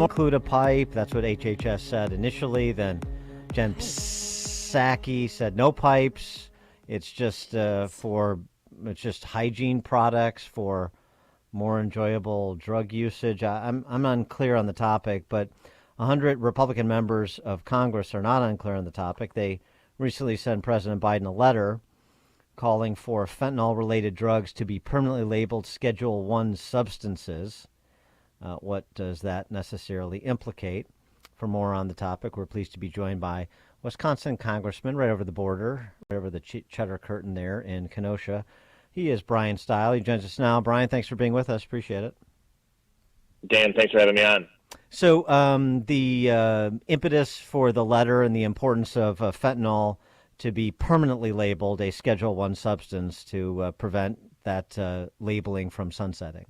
include a pipe. That's what HHS said initially. Then Jen Psaki said no pipes. It's just it's just hygiene products for more enjoyable drug usage. I'm unclear on the topic, but 100 Republican members of Congress are not unclear on the topic. They recently sent President Biden a letter calling for fentanyl-related drugs to be permanently labeled Schedule 1 substances. What does that necessarily implicate? For more on the topic, we're pleased to be joined by Wisconsin Congressman right over the border, right over the Cheddar Curtain there in Kenosha. He is Bryan Steil. He joins us now. Bryan, thanks for being with us. Appreciate it. Dan, thanks for having me on. So the impetus for the letter and the importance of fentanyl to be permanently labeled a Schedule 1 substance to prevent that labeling from sunsetting.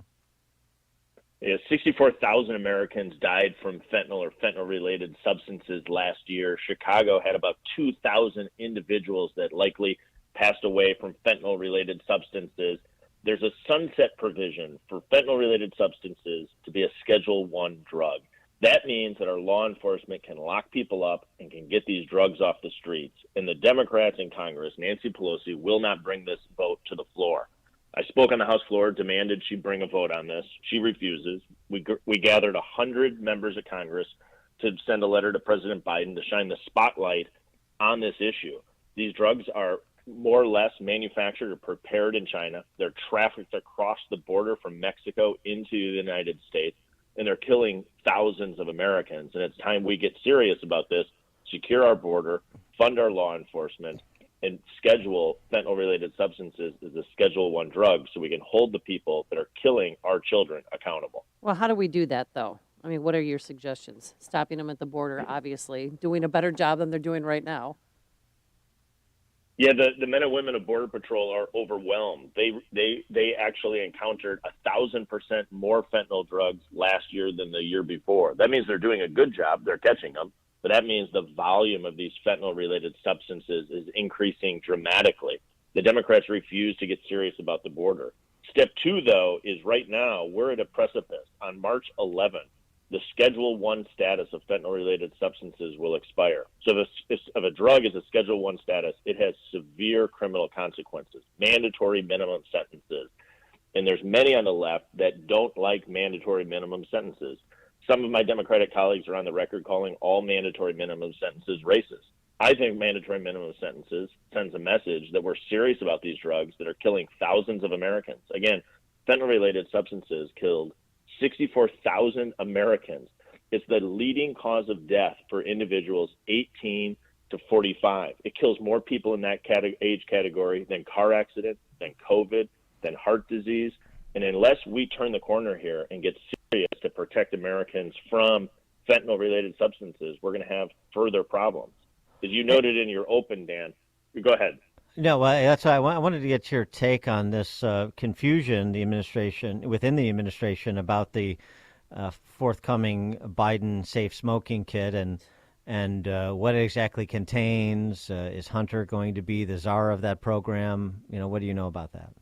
Yeah, 64,000 Americans died from fentanyl or fentanyl-related substances last year. Chicago had about 2,000 individuals that likely passed away from fentanyl-related substances. There's a sunset provision for fentanyl-related substances to be a Schedule 1 drug. That means that our law enforcement can lock people up and can get these drugs off the streets. And the Democrats in Congress, Nancy Pelosi, will not bring this vote to the floor. I spoke on the House floor, demanded she bring a vote on this. She refuses. We gathered 100 members of Congress to send a letter to President Biden to shine the spotlight on this issue. These drugs are more or less manufactured or prepared in China. They're trafficked across the border from Mexico into the United States, and they're killing thousands of Americans. And it's time we get serious about this, secure our border, fund our law enforcement, and schedule fentanyl-related substances as a Schedule 1 drug so we can hold the people that are killing our children accountable. Well, how do we do that, though? I mean, what are your suggestions? Stopping them at the border, obviously, doing a better job than they're doing right now. Yeah, the men and women of Border Patrol are overwhelmed. They actually encountered 1,000% more fentanyl drugs last year than the year before. That means they're doing a good job. They're catching them. But that means the volume of these fentanyl-related substances is increasing dramatically. The Democrats refuse to get serious about the border. Step 2, though, is right now we're at a precipice. On March 11th, the Schedule 1 status of fentanyl-related substances will expire. So if a drug is a Schedule 1 status, it has severe criminal consequences, mandatory minimum sentences. And there's many on the left that don't like mandatory minimum sentences. Some of my Democratic colleagues are on the record calling all mandatory minimum sentences racist. I think mandatory minimum sentences sends a message that we're serious about these drugs that are killing thousands of Americans. Again, fentanyl-related substances killed 64,000 Americans. It's the leading cause of death for individuals 18 to 45. It kills more people in that age category than car accidents, than COVID, than heart disease. And unless we turn the corner here and get serious to protect Americans from fentanyl-related substances, we're going to have further problems. As you noted in your open, Dan, go ahead. No, that's why I wanted to get your take on this confusion within the administration about the forthcoming Biden safe smoking kit and what it exactly contains. Is Hunter going to be the czar of that program? What do you know about that?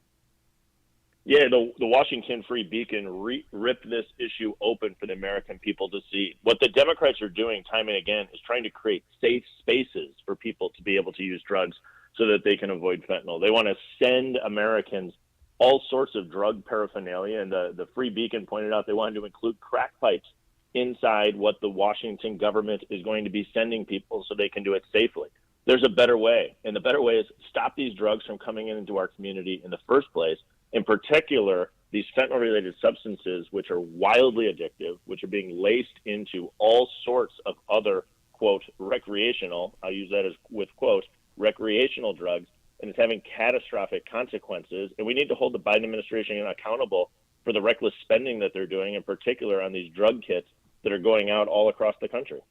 Yeah, the Washington Free Beacon ripped this issue open for the American people to see. What the Democrats are doing time and again is trying to create safe spaces for people to be able to use drugs so that they can avoid fentanyl. They want to send Americans all sorts of drug paraphernalia, and the Free Beacon pointed out they wanted to include crack pipes inside what the Washington government is going to be sending people so they can do it safely. There's a better way, and the better way is stop these drugs from coming into our community in the first place. In particular, these fentanyl-related substances, which are wildly addictive, which are being laced into all sorts of other, quote, recreational, I'll use that as with quote, recreational drugs, and it's having catastrophic consequences. And we need to hold the Biden administration accountable for the reckless spending that they're doing, in particular on these drug kits that are going out all across the country.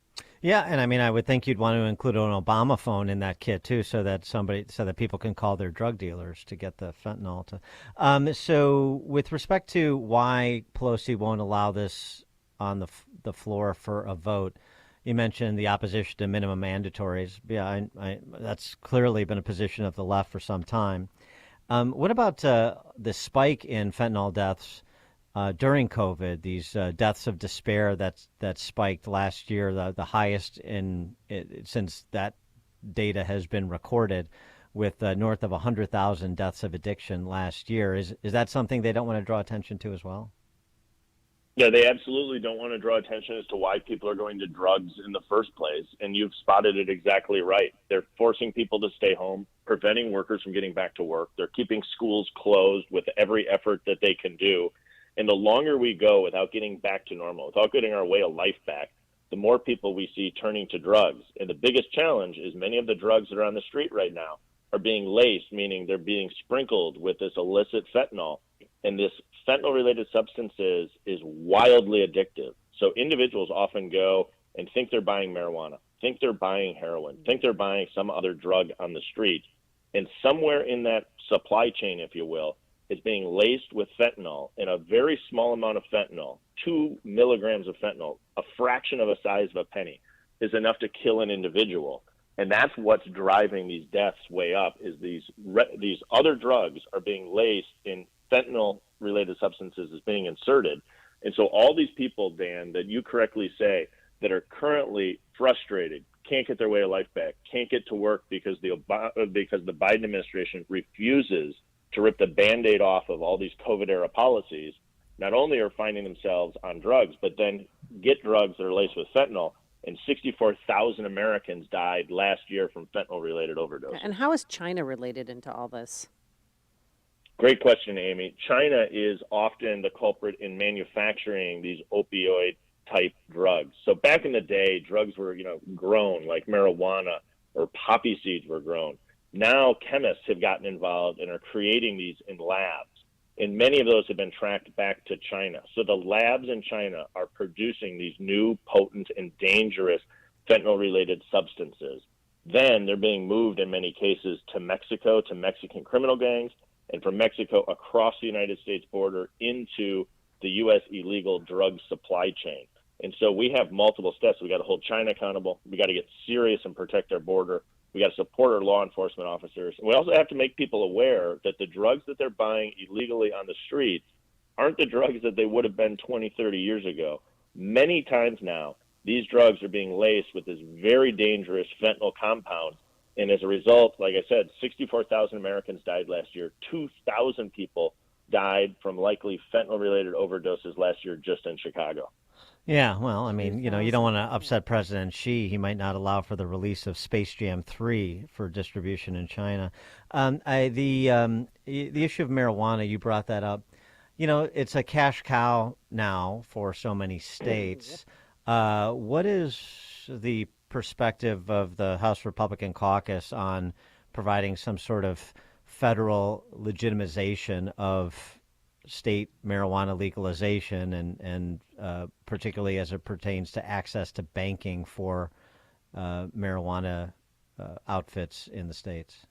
Yeah, and I mean, I would think you'd want to include an Obama phone in that kit too, so that people can call their drug dealers to get the fentanyl. So, with respect to why Pelosi won't allow this on the floor for a vote, you mentioned the opposition to minimum mandatories. Yeah, that's clearly been a position of the left for some time. What about the spike in fentanyl deaths during COVID, these deaths of despair that spiked last year, the highest since that data has been recorded, with north of 100,000 deaths of addiction last year. Is that something they don't want to draw attention to as well? Yeah, they absolutely don't want to draw attention as to why people are going to drugs in the first place. And you've spotted it exactly right. They're forcing people to stay home, preventing workers from getting back to work. They're keeping schools closed with every effort that they can do. And the longer we go without getting back to normal, without getting our way of life back, the more people we see turning to drugs. And the biggest challenge is many of the drugs that are on the street right now are being laced, meaning they're being sprinkled with this illicit fentanyl. And this fentanyl-related substances is wildly addictive. So individuals often go and think they're buying marijuana, think they're buying heroin, think they're buying some other drug on the street. And somewhere in that supply chain, if you will, is being laced with fentanyl, and a very small amount of fentanyl, 2 milligrams of fentanyl, a fraction of the size of a penny, is enough to kill an individual. And that's what's driving these deaths way up, is these other drugs are being laced in fentanyl-related substances is being inserted. And so all these people, Dan, that you correctly say, that are currently frustrated, can't get their way of life back, can't get to work because the Biden administration refuses to rip the Band-Aid off of all these COVID-era policies, not only are finding themselves on drugs, but then get drugs that are laced with fentanyl. And 64,000 Americans died last year from fentanyl-related overdoses. And how is China related into all this? Great question, Amy. China is often the culprit in manufacturing these opioid-type drugs. So back in the day, drugs were, grown, like marijuana or poppy seeds were grown. Now chemists have gotten involved and are creating these in labs. And many of those have been tracked back to China. So the labs in China are producing these new, potent, and dangerous fentanyl-related substances. Then they're being moved in many cases to Mexico, to Mexican criminal gangs, and from Mexico across the United States border into the U.S. illegal drug supply chain. And so we have multiple steps. We got to hold China accountable. We got to get serious and protect our border. We got to support our law enforcement officers. And we also have to make people aware that the drugs that they're buying illegally on the streets aren't the drugs that they would have been 20, 30 years ago. Many times now, these drugs are being laced with this very dangerous fentanyl compound. And as a result, like I said, 64,000 Americans died last year. 2,000 people died from likely fentanyl-related overdoses last year just in Chicago. Yeah, well, I mean, you don't want to upset President Xi. He might not allow for the release of Space Jam 3 for distribution in China. The issue of marijuana, you brought that up. It's a cash cow now for so many states. What is the perspective of the House Republican caucus on providing some sort of federal legitimization of state marijuana legalization and particularly as it pertains to access to banking for marijuana outfits in the states?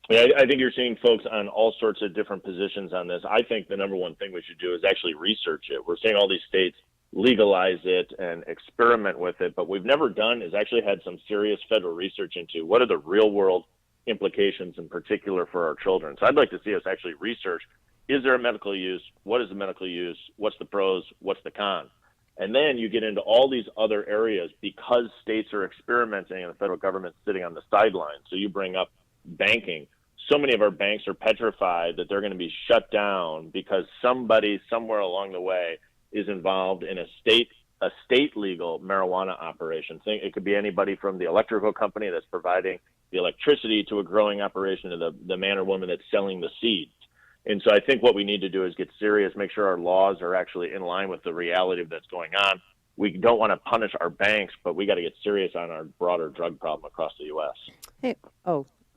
Yeah, I think you're seeing folks on all sorts of different positions on this. I think the number one thing we should do is actually research it. We're seeing all these states legalize it and experiment with it, but we've never done is actually had some serious federal research into what are the real world implications in particular for our children. So I'd like to see us actually research, is there a medical use? What is the medical use? What's the pros? What's the cons? And then you get into all these other areas because states are experimenting and the federal government's sitting on the sidelines. So you bring up banking. So many of our banks are petrified that they're going to be shut down because somebody somewhere along the way is involved in a state legal marijuana operation. It could be anybody from the electrical company that's providing the electricity to a growing operation to the man or woman that's selling the seeds. And so I think what we need to do is get serious, make sure our laws are actually in line with the reality of that's going on. We don't want to punish our banks, but we got to get serious on our broader drug problem across the U.S. Hey,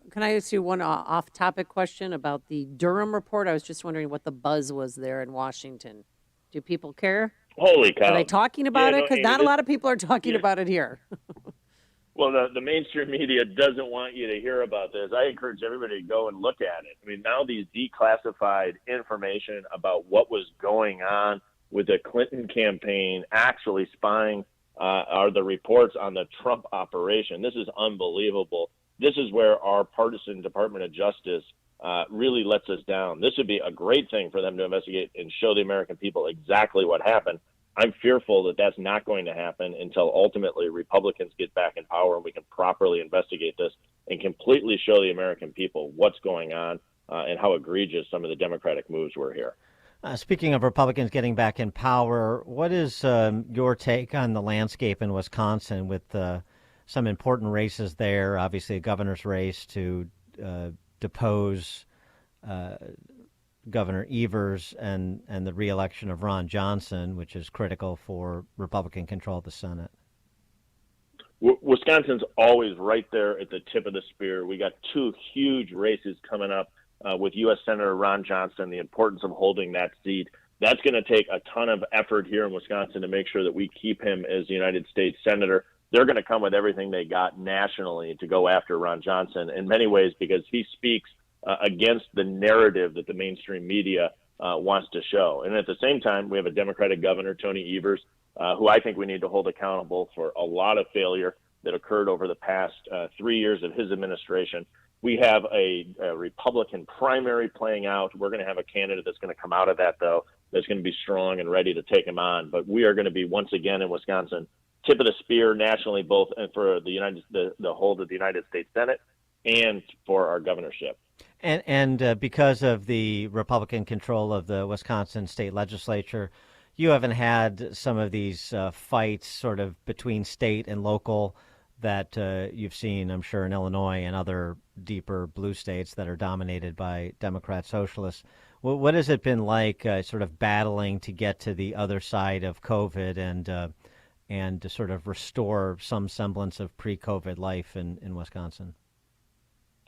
can I ask you one off-topic question about the Durham Report? I was just wondering what the buzz was there in Washington. Do people care? Holy cow. Are they talking about it? Because not a lot of people are talking about it here. Well, the mainstream media doesn't want you to hear about this. I encourage everybody to go and look at it. I mean, now these declassified information about what was going on with the Clinton campaign actually spying are the reports on the Trump operation. This is unbelievable. This is where our partisan Department of Justice really lets us down. This would be a great thing for them to investigate and show the American people exactly what happened. I'm fearful that that's not going to happen until ultimately Republicans get back in power and we can properly investigate this and completely show the American people what's going on and how egregious some of the Democratic moves were here. Speaking of Republicans getting back in power, what is your take on the landscape in Wisconsin with some important races there? Obviously, a governor's race to depose Governor Evers and the reelection of Ron Johnson, which is critical for Republican control of the Senate. Wisconsin's always right there at the tip of the spear. We got two huge races coming up with U.S. Senator Ron Johnson, the importance of holding that seat. That's going to take a ton of effort here in Wisconsin to make sure that we keep him as the United States Senator. They're going to come with everything they got nationally to go after Ron Johnson in many ways because he speaks against the narrative that the mainstream media wants to show. And at the same time, we have a Democratic governor, Tony Evers, who I think we need to hold accountable for a lot of failure that occurred over the past 3 years of his administration. We have a Republican primary playing out. We're going to have a candidate that's going to come out of that, though, that's going to be strong and ready to take him on. But we are going to be, once again, in Wisconsin, tip of the spear nationally, both for the hold of the United States Senate and for our governorship. And because of the Republican control of the Wisconsin state legislature, you haven't had some of these fights sort of between state and local that you've seen, I'm sure, in Illinois and other deeper blue states that are dominated by Democrat socialists. What has it been like sort of battling to get to the other side of COVID and to sort of restore some semblance of pre-COVID life in Wisconsin?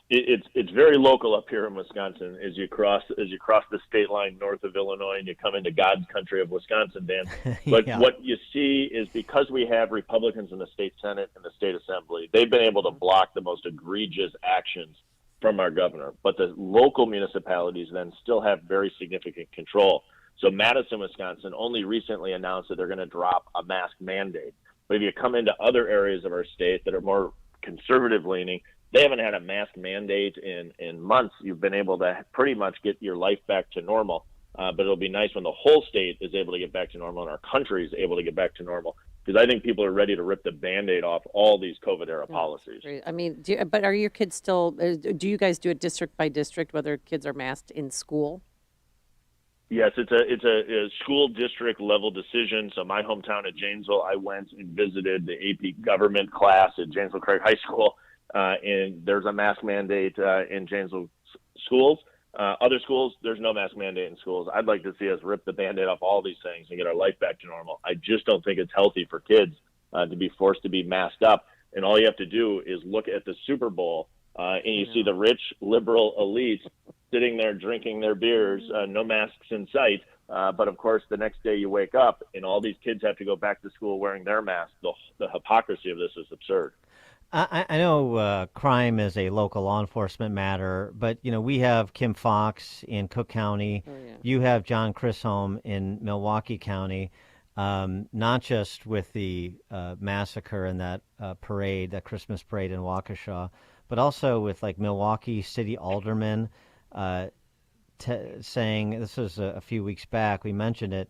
It's very local up here in Wisconsin as you cross the state line north of Illinois and you come into God's country of Wisconsin, Dan. But yeah. What you see is because we have Republicans in the state Senate and the state Assembly, they've been able to block the most egregious actions from our governor. But the local municipalities then still have very significant control. So Madison, Wisconsin only recently announced that they're going to drop a mask mandate. But if you come into other areas of our state that are more conservative leaning, they haven't had a mask mandate in months. You've been able to pretty much get your life back to normal. But it'll be nice when the whole state is able to get back to normal and our country is able to get back to normal. Because I think people are ready to rip the Band-Aid off all these COVID-era policies. Great. I mean, but are your kids still, do you guys do it district by district, whether kids are masked in school? Yes, it's a school district level decision. So my hometown at Janesville, I went and visited the AP government class at Janesville Craig High School. And there's a mask mandate in Janesville schools. Other schools, there's no mask mandate in schools. I'd like to see us rip the Band-Aid off all these things and get our life back to normal. I just don't think it's healthy for kids to be forced to be masked up. And all you have to do is look at the Super Bowl and you see the rich liberal elites sitting there drinking their beers, no masks in sight. But of course, the next day you wake up and all these kids have to go back to school wearing their masks. The hypocrisy of this is absurd. I know crime is a local law enforcement matter, but, you know, we have Kim Foxx in Cook County. Oh, yeah. You have John Chisholm in Milwaukee County, not just with the massacre and that parade, that Christmas parade in Waukesha, but also with, like, Milwaukee city aldermen saying, this was a few weeks back, we mentioned it,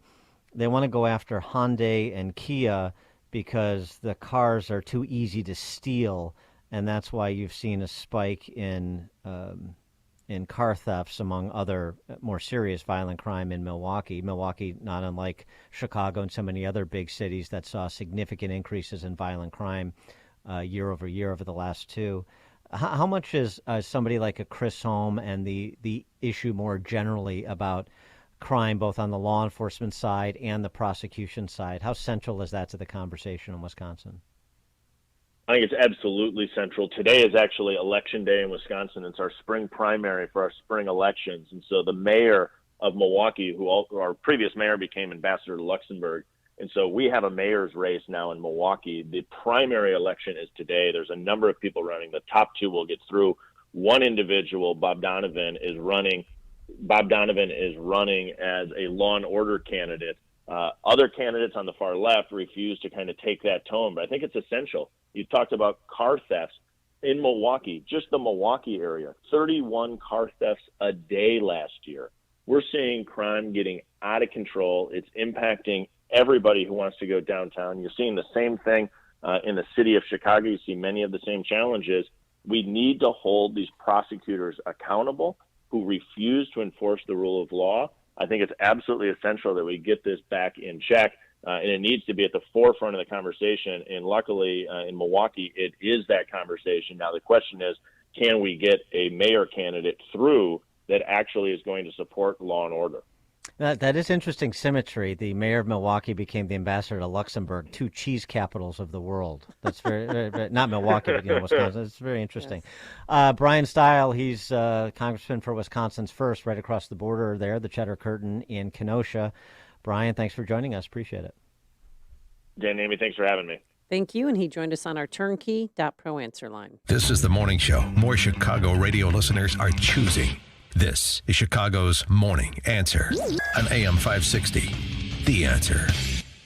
they want to go after Hyundai and Kia because the cars are too easy to steal, and that's why you've seen a spike in car thefts among other more serious violent crime in Milwaukee. Milwaukee, not unlike Chicago and so many other big cities that saw significant increases in violent crime year over year over the last two. How much is somebody like a Chris Holm and the issue more generally about crime, both on the law enforcement side and the prosecution side, how central is that to the conversation in Wisconsin? I think it's absolutely central. Today is actually election day in Wisconsin. It's our spring primary for our spring elections. And so the mayor of Milwaukee, our previous mayor became ambassador to Luxembourg. And so we have a mayor's race now in Milwaukee. The primary election is today. There's a number of people running. The top two will get through. One individual, Bob Donovan, is running as a law and order candidate. Other candidates on the far left refuse to kind of take that tone, but I think it's essential. You talked about car thefts. in Milwaukee, just the Milwaukee area, 31 car thefts a day last year. We're seeing crime getting out of control. It's impacting everybody who wants to go downtown. You're seeing the same thing in the city of Chicago. You see many of the same challenges. We need to hold these prosecutors accountable who refuse to enforce the rule of law. I think it's absolutely essential that we get this back in check, and it needs to be at the forefront of the conversation. And luckily, in Milwaukee, it is that conversation. Now, the question is, can we get a mayor candidate through that actually is going to support law and order? That is interesting symmetry. The mayor of Milwaukee became the ambassador to Luxembourg, two cheese capitals of the world. That's very not Milwaukee, but Wisconsin. It's very interesting. Yes. Bryan Steil, he's congressman for Wisconsin's first, right across the border there, the Cheddar Curtain in Kenosha. Bryan, thanks for joining us. Appreciate it. Dan, Amy, thanks for having me. Thank you, and he joined us on our turnkey.pro answer line. This is the morning show more Chicago radio listeners are choosing. This is Chicago's Morning Answer on AM 560. The Answer.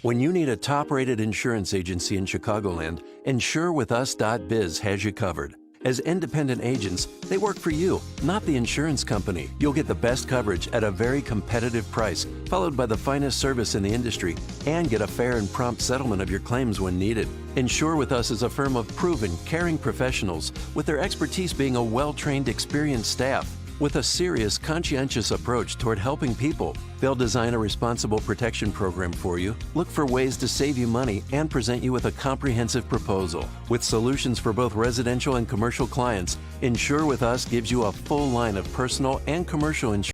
When you need a top-rated insurance agency in Chicagoland, InsureWithUs.biz has you covered. As independent agents, they work for you, not the insurance company. You'll get the best coverage at a very competitive price, followed by the finest service in the industry, and get a fair and prompt settlement of your claims when needed. Insure With Us is a firm of proven, caring professionals, with their expertise being a well-trained, experienced staff. With a serious, conscientious approach toward helping people, they'll design a responsible protection program for you, look for ways to save you money, and present you with a comprehensive proposal. With solutions for both residential and commercial clients, Insure With Us gives you a full line of personal and commercial insurance.